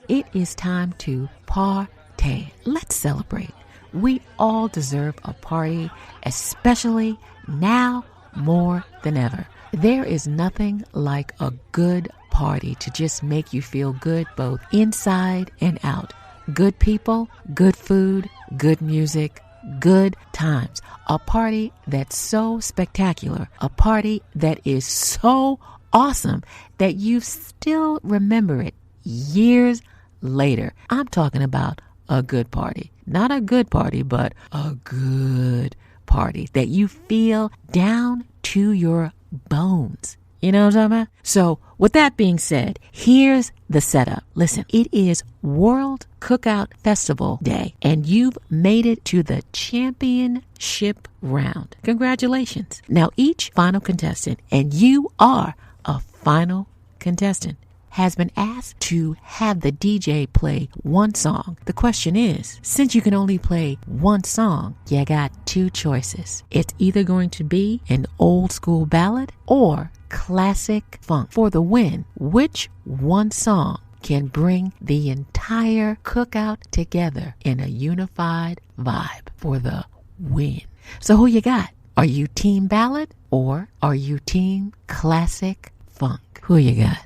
It is time to party. Let's celebrate. We all deserve a party, especially now more than ever. There is nothing like a good party to just make you feel good both inside and out. Good people, good food, good music, good times. A party that's so spectacular. A party that is so awesome that you still remember it years later. I'm talking about a good party. Not a good party, but a good party that you feel down to your bones. You know what I'm talking about? So with that being said, here's the setup. Listen, it is World Cookout Festival Day, and you've made it to the championship round. Congratulations. Now each final contestant, and you are a final contestant, has been asked to have the DJ play one song. The question is, since you can only play one song, you got two choices. It's either going to be an old school ballad or classic funk. For the win, which one song can bring the entire cookout together in a unified vibe for the win? So who you got? Are you team ballad or are you team classic funk? Who you got?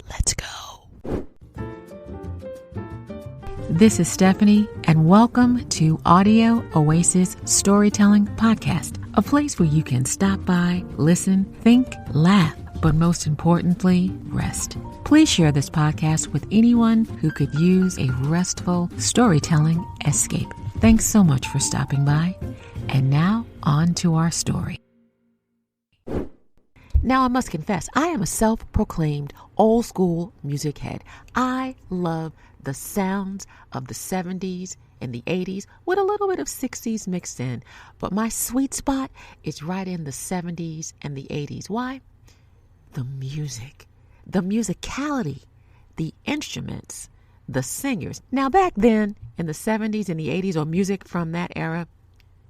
Let's go. This is Stephanie, and welcome to Audio Oasis Storytelling Podcast, a place where you can stop by, listen, think, laugh, but most importantly, rest. Please share this podcast with anyone who could use a restful storytelling escape. Thanks so much for stopping by. And now, on to our story. Now, I must confess, I am a self-proclaimed old school music head. I love the sounds of the 70s and the 80s with a little bit of 60s mixed in. But my sweet spot is right in the 70s and the 80s. Why? The music, the musicality, the instruments, the singers. Now, back then in the 70s and the 80s, or music from that era,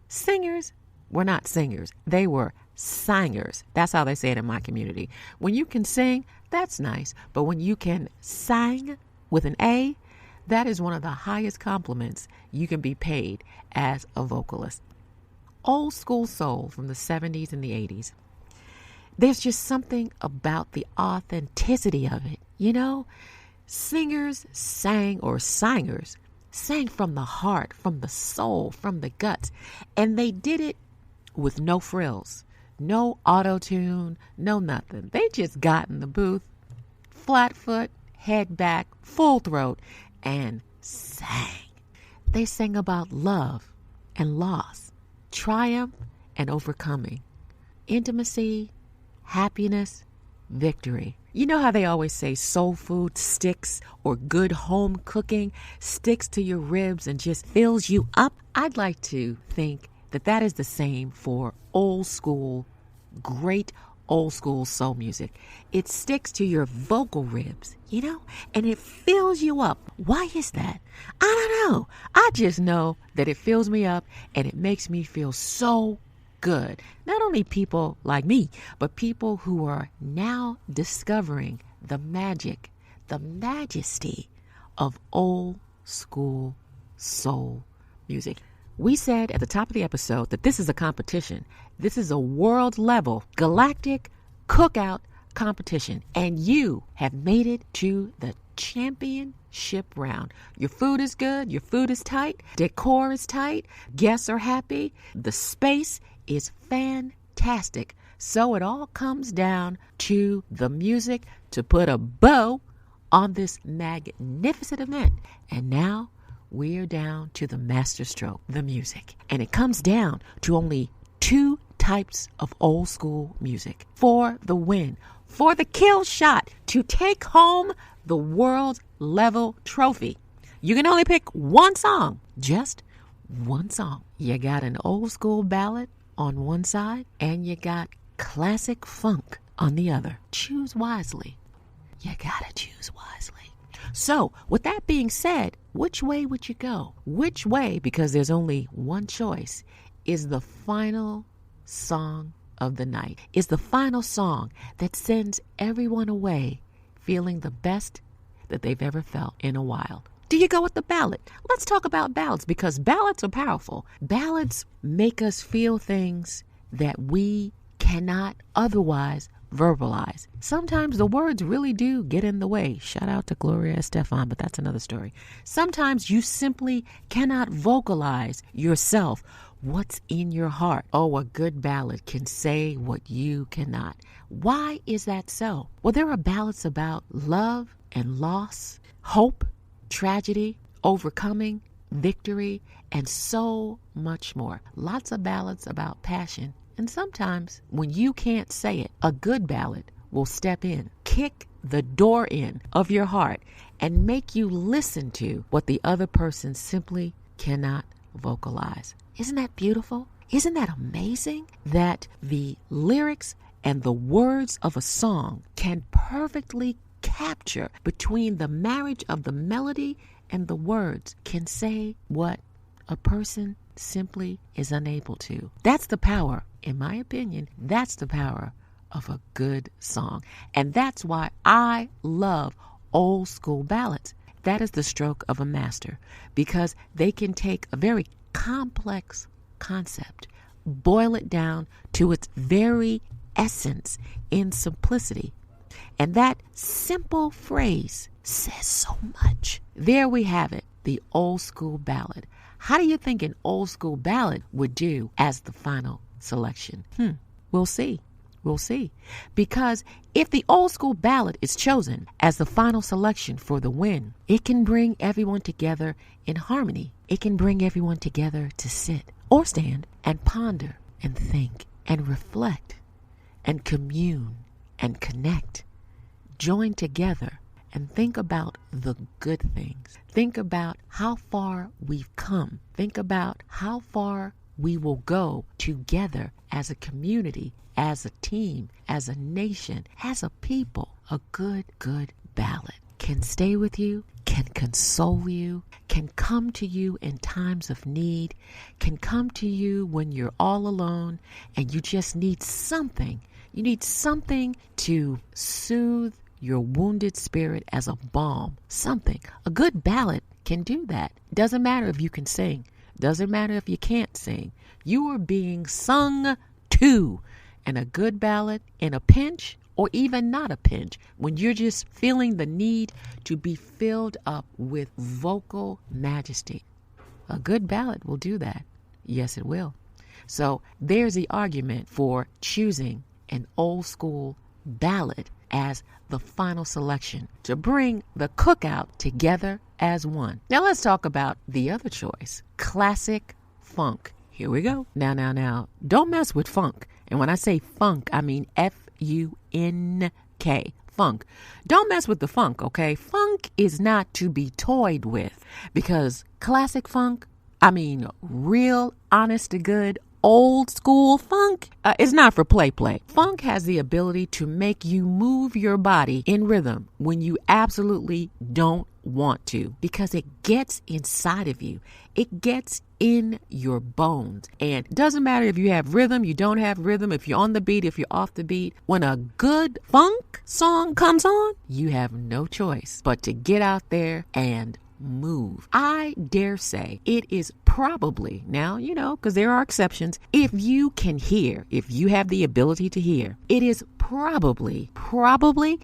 singers were not singers. They were singers. That's how they say it in my community. When you can sing, that's nice. But when you can sing with an A, that is one of the highest compliments you can be paid as a vocalist. Old school soul from the 70s and the 80s. There's just something about the authenticity of it. You know, singers sang, or singers sang from the heart, from the soul, from the guts. And they did it with no frills. No auto-tune, no nothing. They just got in the booth, flat foot, head back, full throat, and sang. They sang about love and loss, triumph and overcoming, intimacy, happiness, victory. You know how they always say soul food sticks, or good home cooking sticks to your ribs and just fills you up? I'd like to think that is the same for old school, great old school soul music. It sticks to your vocal ribs, you know, and it fills you up. Why is that? I don't know. I just know that it fills me up and it makes me feel so good. Not only people like me, but people who are now discovering the magic, the majesty of old school soul music. We said at the top of the episode that this is a competition. This is a world level, galactic cookout competition. And you have made it to the championship round. Your food is good. Your food is tight. Decor is tight. Guests are happy. The space is fantastic. So it all comes down to the music to put a bow on this magnificent event. And now we're down to the masterstroke, the music. And it comes down to only two types of old school music for the win, for the kill shot, to take home the world level trophy. You can only pick one song, just one song. You got an old school ballad on one side, and you got classic funk on the other. Choose wisely. You gotta choose wisely. So, with that being said, which way would you go? Which way, because there's only one choice, is the final song of the night? Is the final song that sends everyone away feeling the best that they've ever felt in a while. Do you go with the ballad? Let's talk about ballads, because ballads are powerful. Ballads make us feel things that we cannot otherwise verbalize. Sometimes the words really do get in the way. Shout out to Gloria Estefan, but that's another story. Sometimes you simply cannot vocalize yourself what's in your heart. Oh, a good ballad can say what you cannot. Why is that so? Well, there are ballads about love and loss, hope, tragedy, overcoming, victory, and so much more. Lots of ballads about passion. And sometimes when you can't say it, a good ballad will step in, kick the door in of your heart, and make you listen to what the other person simply cannot vocalize. Isn't that beautiful? Isn't that amazing that the lyrics and the words of a song can perfectly capture between the marriage of the melody and the words, can say what a person simply is unable to. That's the power, in my opinion, that's the power of a good song. And that's why I love old school ballads. That is the stroke of a master, because they can take a very complex concept, boil it down to its very essence in simplicity. And that simple phrase says so much. There we have it, the old school ballad. How do you think an old school ballad would do as the final selection? We'll see. We'll see. Because if the old school ballad is chosen as the final selection for the win, it can bring everyone together in harmony. It can bring everyone together to sit or stand and ponder and think and reflect and commune and connect. Join together and think about the good things. Think about how far we've come. Think about how far we will go together as a community, as a team, as a nation, as a people. A good ballad can stay with you, can console you, can come to you in times of need, can come to you when you're all alone and you just need something. You need something to soothe your wounded spirit as a balm. Something. A good ballad can do that. Doesn't matter if you can sing. Doesn't matter if you can't sing. You are being sung to. And a good ballad in a pinch, or even not a pinch, when you're just feeling the need to be filled up with vocal majesty, a good ballad will do that. Yes, it will. So there's the argument for choosing an old school ballad as the final selection to bring the cookout together as one. Now let's talk about the other choice, classic funk. Here we go. Now, don't mess with funk. And when I say funk, I mean F-U-N-K, funk. Don't mess with the funk, okay? Funk is not to be toyed with, because classic funk, I mean real, honest to good, old school funk is not for play. Funk has the ability to make you move your body in rhythm when you absolutely don't want to, because it gets inside of you. It gets in your bones. And it doesn't matter if you have rhythm, you don't have rhythm, if you're on the beat, if you're off the beat. When a good funk song comes on, you have no choice but to get out there and move. I dare say it is probably, now, because there are exceptions, if you can hear, if you have the ability to hear, it is probably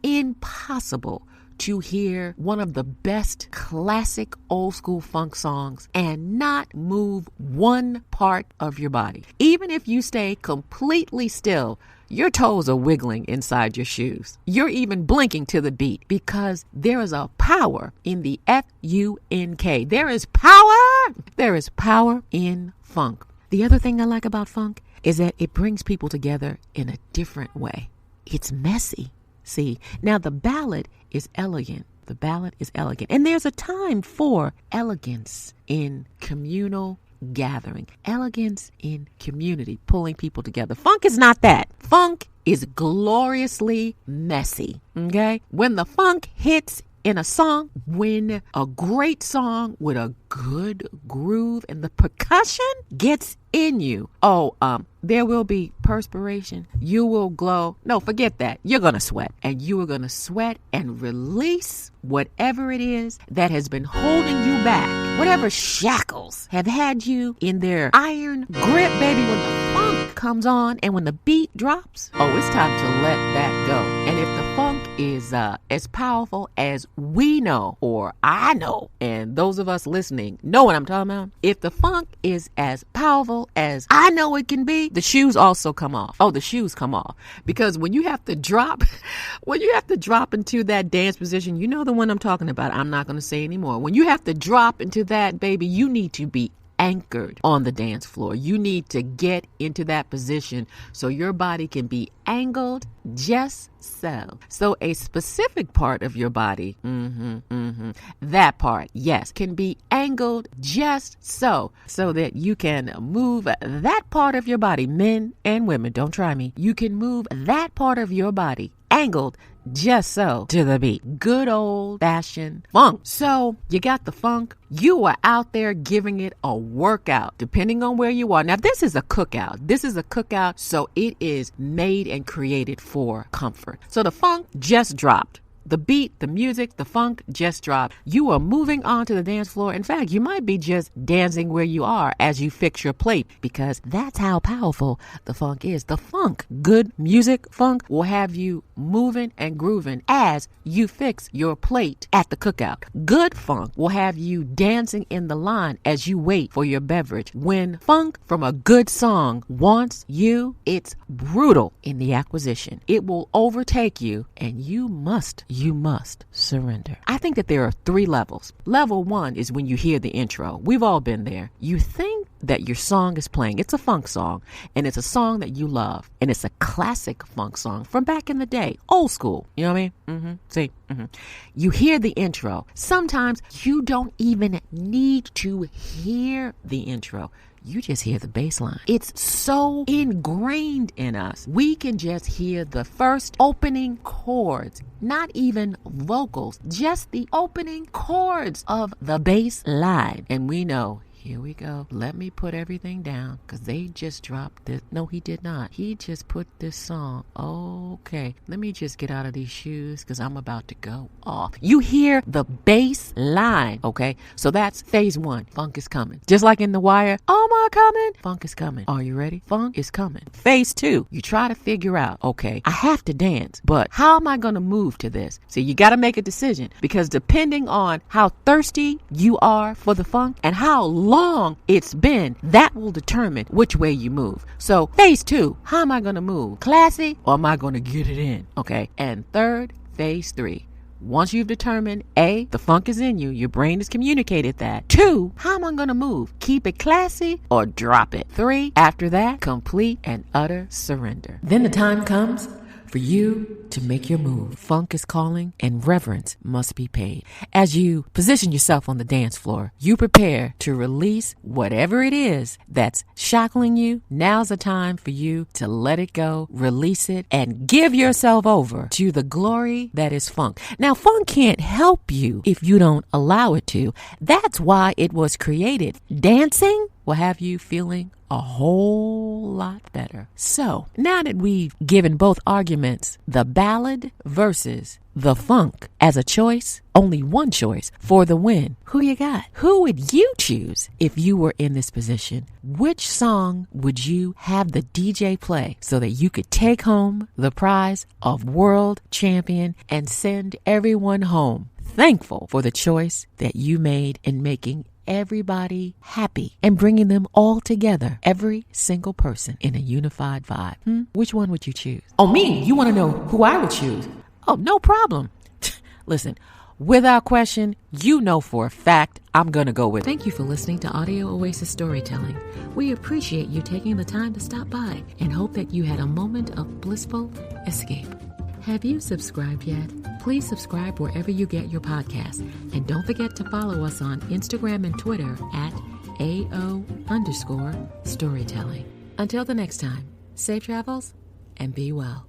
impossible to hear one of the best classic old school funk songs and not move one part of your body. Even if you stay completely still, your toes are wiggling inside your shoes. You're even blinking to the beat, because there is a power in the F-U-N-K. There is power in funk. The other thing I like about funk is that it brings people together in a different way. It's messy. See, now the ballad is elegant. The ballad is elegant. And there's a time for elegance in communal gathering, elegance in community, pulling people together. Funk is not that. Funk is gloriously messy. Okay? When the funk hits, in a song, when a great song with a good groove and the percussion gets in you, there will be perspiration. You will glow. No, forget that. You're going to sweat, and you are going to sweat and release whatever it is that has been holding you back, whatever shackles have had you in their iron grip, baby. When the funk comes on and when the beat drops, it's time to let that go. And if the funk is as powerful as we know, or I know, and those of us listening know what I'm talking about, if the funk is as powerful as I know it can be, the shoes also come off. The shoes come off. Because when you have to drop into that dance position, you know the one I'm talking about. I'm not going to say anymore. When you have to drop into that, baby, you need to be anchored on the dance floor. You need to get into that position so your body can be angled just so. So a specific part of your body, that part, yes, can be angled just so that you can move that part of your body. Men and women, don't try me. You can move that part of your body angled just so to the beat. Good old fashioned funk. So you got the funk. You are out there giving it a workout, depending on where you are. Now, this is a cookout. So it is made and created for comfort. So the funk just dropped. The beat, the music, the funk just dropped. You are moving on to the dance floor. In fact, you might be just dancing where you are as you fix your plate, because that's how powerful the funk is. The funk, good music, funk, will have you moving and grooving as you fix your plate at the cookout. Good funk will have you dancing in the line as you wait for your beverage. When funk from a good song wants you, it's brutal in the acquisition. It will overtake you, and you must surrender. I think that there are 3 levels. Level 1 is when you hear the intro. We've all been there. You think that your song is playing. It's a funk song, and it's a song that you love, and it's a classic funk song from back in the day, old school. You know what I mean? You hear the intro. Sometimes you don't even need to hear the intro. You just hear the bass line. It's so ingrained in us. We can just hear the first opening chords, not even vocals, just the opening chords of the bass line. And we know, here we go. Let me put everything down, because they just dropped this. No, he did not. He just put this song. Okay, let me just get out of these shoes, because I'm about to go off. You hear the bass line, okay? So that's phase 1. Funk is coming. Just like in The Wire. Oh my, coming. Funk is coming. Are you ready? Funk is coming. Phase 2. You try to figure out, okay, I have to dance, but how am I going to move to this? So you got to make a decision, because depending on how thirsty you are for the funk and how long it's been, that will determine which way you move. So phase 2, how am I going to move? Classy, or am I going to get it in? Okay. And third, phase 3. Once you've determined, A, the funk is in you, your brain has communicated that. 2, how am I going to move? Keep it classy or drop it? 3, after that, complete and utter surrender. Then the time comes for you to make your move. Funk is calling, and reverence must be paid. As you position yourself on the dance floor, you prepare to release whatever it is that's shackling you. Now's the time for you to let it go, release it, and give yourself over to the glory that is funk. Now, funk can't help you if you don't allow it to. That's why it was created. Dancing will have you feeling a whole lot better. So now that we've given both arguments, the ballad versus the funk as a choice, only one choice for the win. Who you got? Who would you choose if you were in this position? Which song would you have the DJ play so that you could take home the prize of world champion and send everyone home thankful for the choice that you made in making everybody happy and bringing them all together, every single person in a unified vibe? Which one would you choose? Oh, me? You want to know who I would choose? Oh, no problem. Listen, without question, you know for a fact I'm going to go with it. Thank you for listening to Audio Oasis Storytelling. We appreciate you taking the time to stop by and hope that you had a moment of blissful escape. Have you subscribed yet? Please subscribe wherever you get your podcasts. And don't forget to follow us on Instagram and Twitter at AO_storytelling. Until the next time, safe travels and be well.